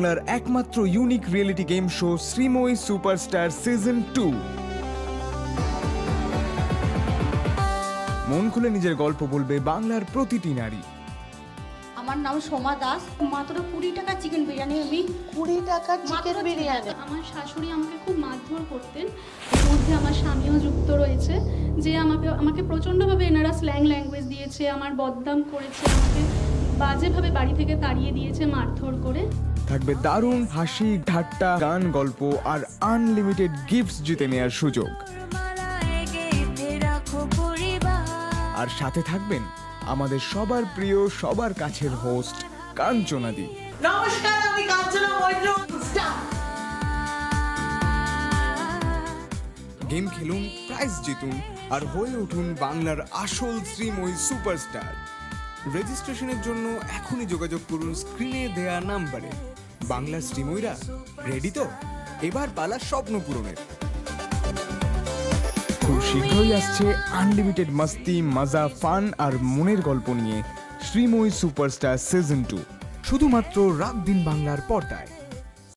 বাংলার একমাত্র unique reality game show Sreemoyee superstar season 2। মন খুলে নিজের গল্প বলবে বাংলার প্রতিটি নারী। আমার নাম সোমা দাস। মাত্র 20 টাকা চিকেন বিরিয়ানি। আমি 20 টাকার চিকেন বিরিয়ানি। আমার শাশুড়ি আমাকে খুব মারধর করতেন। এর মধ্যে আমার স্বামীও যুক্ত রয়েছে, যে আমাকে প্রচণ্ডভাবে এনারা স্ল্যাং ল্যাঙ্গুয়েজ দিয়েছে, আমার বদনাম করেছে, আমাকে বাজেভাবে বাড়ি থেকে তাড়িয়ে দিয়েছে মারধর করে। থাকবে দারুণ হাসি, ঠাট্টা, গান, গল্প আর আনলিমিটেড গিফটস জিতে নেওয়ার সুযোগ। আর সাথে থাকবেন আমাদের সবার প্রিয়, সবার কাছের হোস্ট কাঞ্চনাদি। নমস্কার, আমি কাঞ্চনা মৈত্র। গেম খেলুন, প্রাইজ জিতুন আর হয়ে উঠুন বাংলার আসল শ্রীময়ী সুপারস্টার। রেজিস্ট্রেশনের জন্য এখনই যোগাযোগ করুন স্ক্রিনে দেয়া নাম্বারে। বাংলার শ্রীময়ীরা রেডি তো? এবার পালা স্বপ্ন পূরণের। খুব শীঘ্রই আসছে আনলিমিটেড মস্তি, মজা, ফান আর মনের গল্প নিয়ে শ্রীময়ী সুপারস্টার সিজন 2, শুধুমাত্র রাত দিন বাংলার পর্দায়।